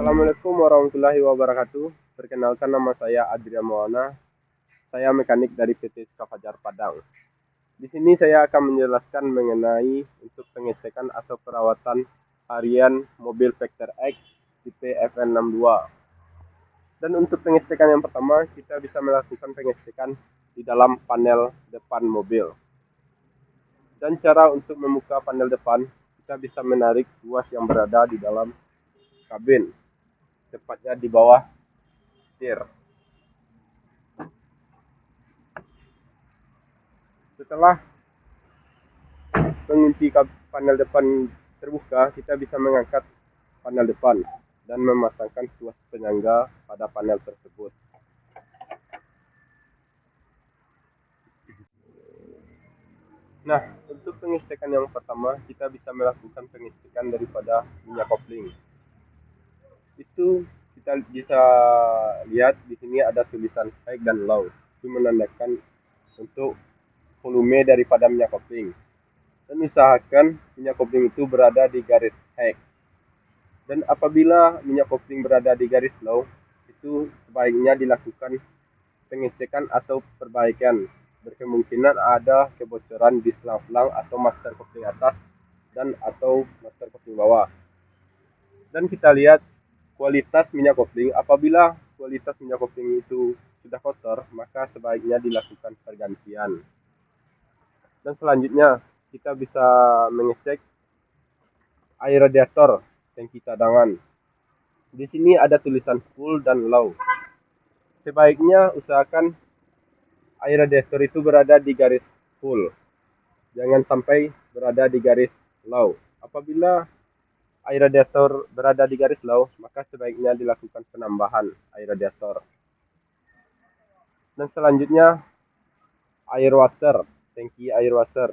Assalamualaikum warahmatullahi wabarakatuh. Perkenalkan, nama saya Adrian Maulana. Saya mekanik dari PT Fajar Padang. Di sini saya akan menjelaskan mengenai untuk pengecekan atau perawatan harian mobil Vector X tipe FN62. Dan untuk pengecekan yang pertama, kita bisa melakukan pengecekan di dalam panel depan mobil. Dan cara untuk membuka panel depan, kita bisa menarik tuas yang berada di dalam kabin, tepatnya di bawah setir. Setelah pengunci panel depan terbuka, kita bisa mengangkat panel depan dan memasangkan tuas penyangga pada panel tersebut. Nah, untuk pengecekan yang pertama, kita bisa melakukan pengecekan daripada minyak kopling. Itu kita bisa lihat di sini ada tulisan high dan low. Itu menandakan untuk volume daripada minyak kopling. Dan usahakan minyak kopling itu berada di garis high. Dan apabila minyak kopling berada di garis low, itu sebaiknya dilakukan pengecekan atau perbaikan. Berkemungkinan ada kebocoran di selang-selang atau master kopling atas dan atau master kopling bawah. Dan kita lihat kualitas minyak kopling. Apabila kualitas minyak kopling itu sudah kotor, maka sebaiknya dilakukan pergantian. Dan selanjutnya kita bisa mengecek air radiator tangki cadangan. Di sini ada tulisan full dan low. Sebaiknya usahakan air radiator itu berada di garis full. Jangan sampai berada di garis low. Apabila air radiator berada di garis low, maka sebaiknya dilakukan penambahan air radiator. Dan selanjutnya air washer, tangki air washer.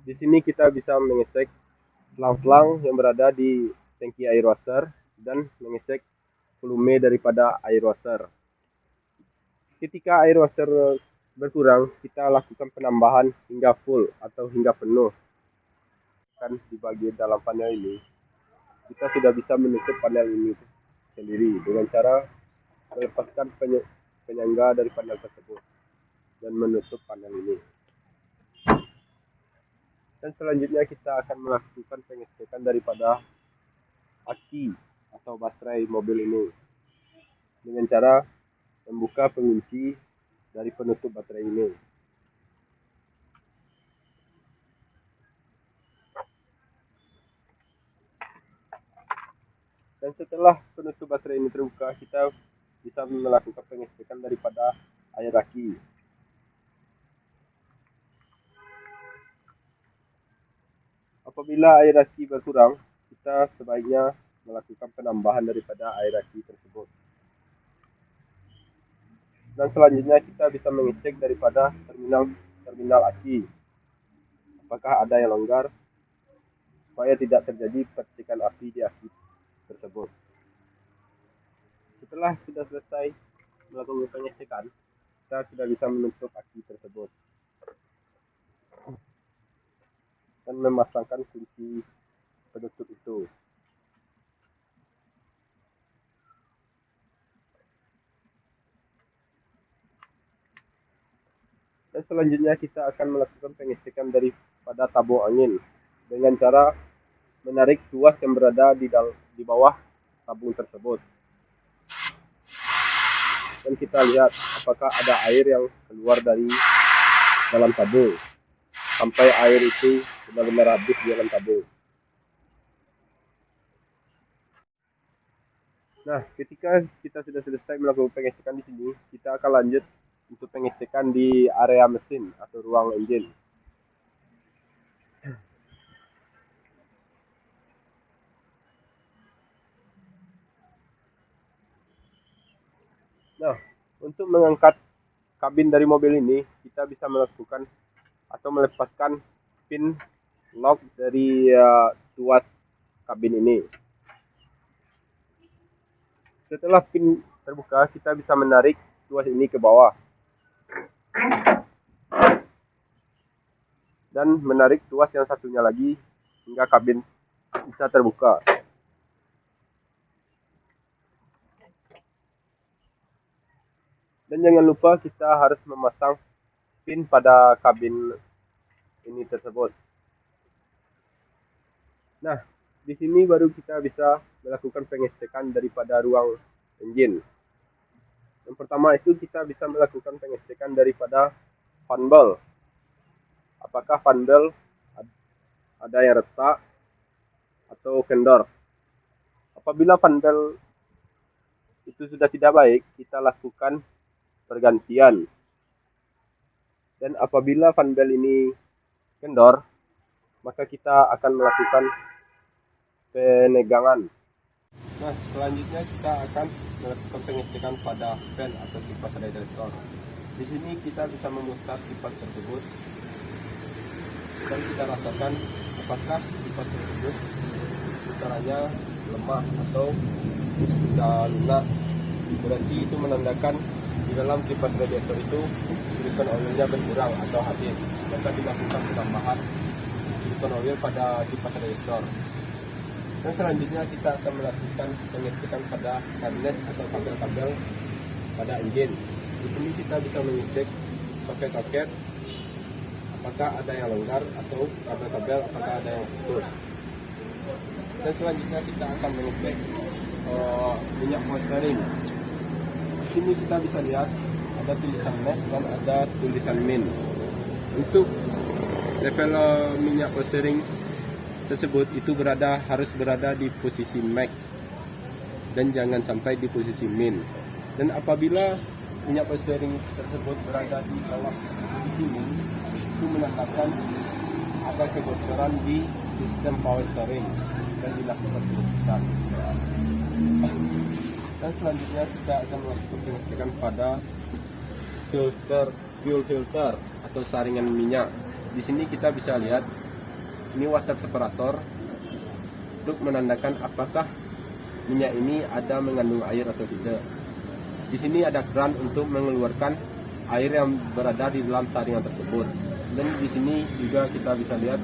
Di sini kita bisa mengecek selang-selang yang berada di tangki air washer dan mengecek volume daripada air washer. Ketika air washer berkurang, kita lakukan penambahan hingga full atau hingga penuh. Kan di bagian dalam panel ini, kita sudah bisa menutup panel ini sendiri dengan cara melepaskan penyangga dari panel tersebut dan menutup panel ini. Dan selanjutnya kita akan melakukan pengecekan daripada aki atau baterai mobil ini dengan cara membuka pengunci dari penutup baterai ini. Dan setelah penutup baterai ini terbuka, kita bisa melakukan pengecekan daripada air aki. Apabila air aki berkurang, kita sebaiknya melakukan penambahan daripada air aki tersebut. Dan selanjutnya kita bisa mengecek daripada terminal aki. Apakah ada yang longgar supaya tidak terjadi percikan api di aki tersebut. Setelah sudah selesai melakukan pengecekan, kita sudah bisa menutup aki tersebut dan memasangkan kunci penutup itu. Dan selanjutnya kita akan melakukan pengecekan daripada tabung angin dengan cara menarik tuas yang berada di bawah tabung tersebut. Dan kita lihat apakah ada air yang keluar dari dalam tabung sampai air itu benar-benar habis di dalam tabung. Nah, ketika kita sudah selesai melakukan pengecekan di sini, kita akan lanjut untuk pengecekan di area mesin atau ruang engine. Nah, untuk mengangkat kabin dari mobil ini, kita bisa melakukan atau melepaskan pin lock dari tuas kabin ini. Setelah pin terbuka, kita bisa menarik tuas ini ke bawah dan menarik tuas yang satunya lagi hingga kabin bisa terbuka. Dan jangan lupa kita harus memasang pin pada kabin ini tersebut. Nah, di sini baru kita bisa melakukan pengecekan daripada ruang engine. Yang pertama itu kita bisa melakukan pengecekan daripada fan belt. Apakah fan belt ada yang retak atau kendor. Apabila fan belt itu sudah tidak baik, kita lakukan pergantian. Dan apabila fan belt ini kendor, maka kita akan melakukan penegangan. Nah, selanjutnya kita akan melakukan pengecekan pada fan atau kipas radiator. Di sini kita bisa memutar kipas tersebut dan kita rasakan apakah kipas tersebut putarannya lemah atau sudah lunak. Berarti itu menandakan di dalam kipas radiator itu silikon oilnya berkurang atau habis. Maka dilakukan penambahan silikon oil pada kipas radiator. Dan selanjutnya kita akan melakukan pengecekan pada harness atau kabel-kabel pada engine. Di sini kita bisa mengecek soket-soket apakah ada yang longgar atau kabel-kabel apakah ada yang putus. Dan selanjutnya kita akan mengecek minyak steering. Di sini kita bisa lihat ada tulisan net dan ada tulisan min. Untuk level minyak steering tersebut itu harus berada di posisi max dan jangan sampai di posisi min. Dan apabila minyak steering tersebut berada di bawah posisi min, itu menandakan ada kebocoran di sistem power steering dan dilakukan pengecekan. Dan selanjutnya kita akan melakukan pengecekan pada fuel filter atau saringan minyak. Di sini kita bisa lihat ini water separator untuk menandakan apakah minyak ini ada mengandung air atau tidak. Di sini ada keran untuk mengeluarkan air yang berada di dalam saringan tersebut. Dan di sini juga kita bisa lihat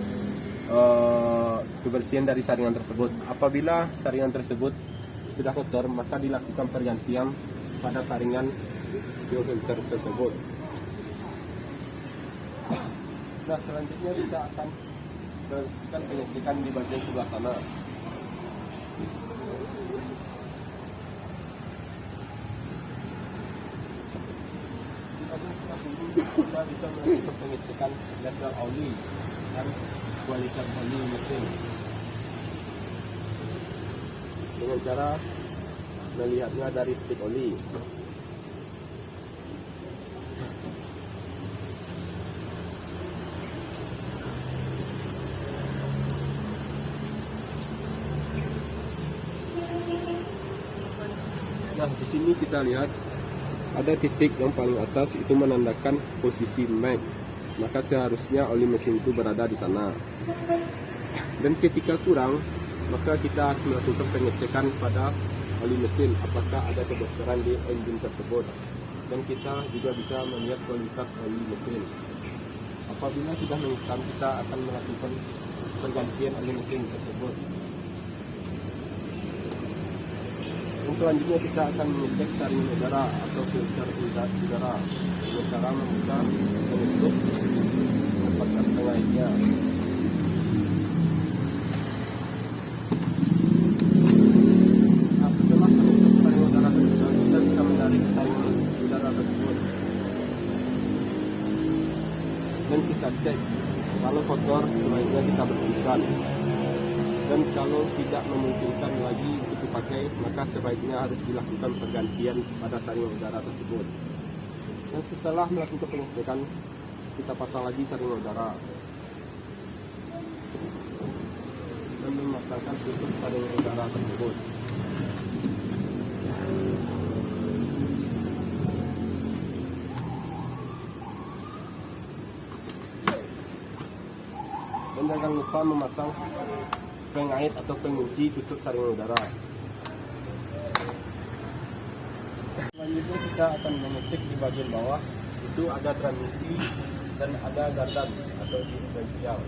kebersihan dari saringan tersebut. Apabila saringan tersebut sudah kotor, maka dilakukan pergantian pada saringan fuel filter tersebut. Nah, selanjutnya kita akan melakukan pengecekan di bagian sebelah sana. Di bagian sebelah sini kita bisa melakukan pengecekan level oli dan kualitas oli mesin dengan cara melihatnya dari stik oli. Nah, di sini kita lihat ada titik yang paling atas itu menandakan posisi max. Maka seharusnya oli mesin itu berada di sana. Dan ketika kurang, maka kita harus melakukan pengecekan pada oli mesin apakah ada kebocoran di engine tersebut. Dan kita juga bisa melihat kualitas oli mesin. Apabila sudah menghitam, kita akan melakukan pergantian oli mesin tersebut. Dan selanjutnya kita akan mengecek saringan udara atau filter udara dengan cara membuka penutup lepaskan tengahnya. Nah, setelah menutup saringan udara tersebut, kita bisa menarik saringan udara tersebut dan kita cek kalau kotor sebaiknya kita bersihkan. Dan kalau tidak memungkinkan lagi untuk dipakai, maka sebaiknya harus dilakukan pergantian pada saringan udara tersebut. Dan setelah melakukan pengecekan, kita pasang lagi saringan udara dan memasangkan tutup saringan udara tersebut. Dan jangan lupa memasang pengait atau pengunci tutup saringan udara. Selanjutnya kita akan mengecek di bagian bawah itu ada transmisi dan ada gardan atau diferensial.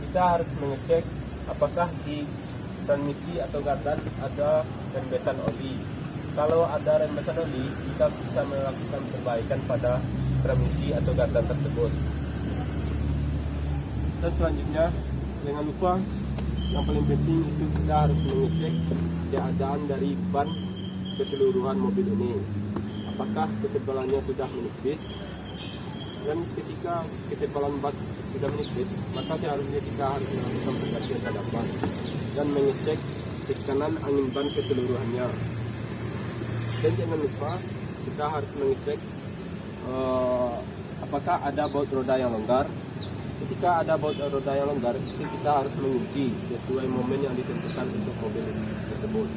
Kita harus mengecek apakah di transmisi atau gardan ada rembesan oli. Kalau ada rem mesin oli, kita bisa melakukan perbaikan pada transmisi atau gardan tersebut. Dan selanjutnya, jangan lupa yang paling penting itu kita harus mengecek keadaan dari ban keseluruhan mobil ini. Apakah ketebalannya sudah menipis? Dan ketika ketebalan ban sudah menipis, maka seharusnya kita harus melakukan pergantian ban dan mengecek tekanan angin ban keseluruhannya. Dan jangan lupa kita harus mengecek apakah ada baut roda yang longgar. Ketika ada baut roda yang longgar, itu kita harus mengunci sesuai momen yang ditentukan untuk mobil tersebut.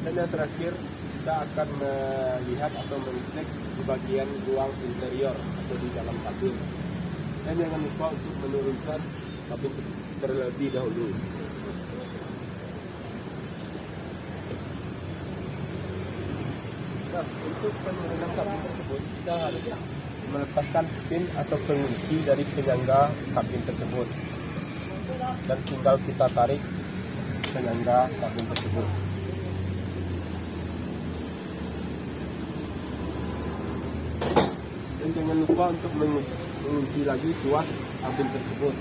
Dan yang terakhir, kita akan melihat atau mengecek di bagian ruang interior atau di dalam kabin. Dan jangan lupa untuk menurunkan kabin terlebih dahulu. Nah, untuk penurunan kabin tersebut, kita harus melepaskan pin atau pengunci dari penyangga kabin tersebut, dan tinggal kita tarik penyangga kabin tersebut. Dan jangan lupa untuk mengunci lagi tuas kabin tersebut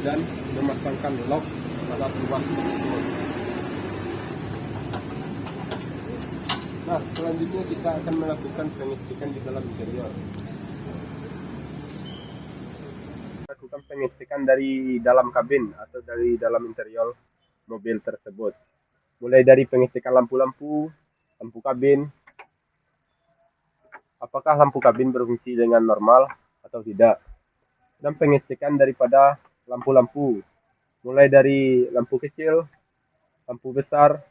dan memasangkan lock pada tuas tersebut. Nah, selanjutnya kita akan melakukan pengecekan di dalam interior. Lakukan pengecekan dari dalam kabin atau dari dalam interior mobil tersebut. Mulai dari pengecekan lampu-lampu, lampu kabin. Apakah lampu kabin berfungsi dengan normal atau tidak? Dan pengecekan daripada lampu-lampu. Mulai dari lampu kecil, lampu besar,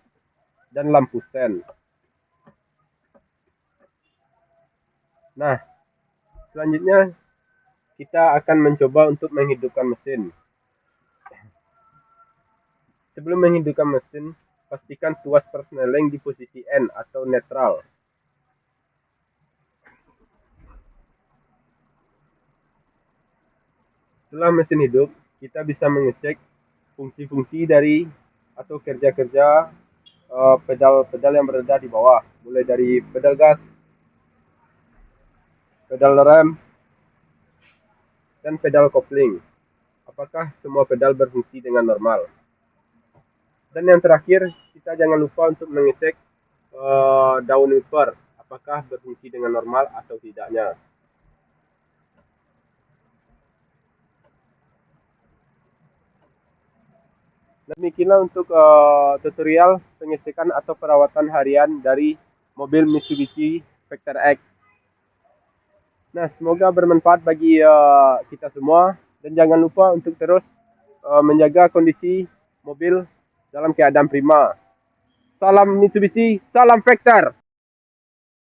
dan lampu sen. Nah, selanjutnya kita akan mencoba untuk menghidupkan mesin. Sebelum menghidupkan mesin, pastikan tuas persneling di posisi N atau netral. Setelah mesin hidup, kita bisa mengecek fungsi-fungsi dari atau kerja-kerja pedal-pedal yang berada di bawah, mulai dari pedal gas, pedal rem, dan pedal kopling. Apakah semua pedal berfungsi dengan normal? Dan yang terakhir, kita jangan lupa untuk mengecek daun wiper, apakah berfungsi dengan normal atau tidaknya. Demikianlah untuk tutorial pengecekan atau perawatan harian dari mobil Mitsubishi Vector X. Nah, semoga bermanfaat bagi kita semua, dan jangan lupa untuk terus menjaga kondisi mobil dalam keadaan prima. Salam Mitsubishi, salam Vector.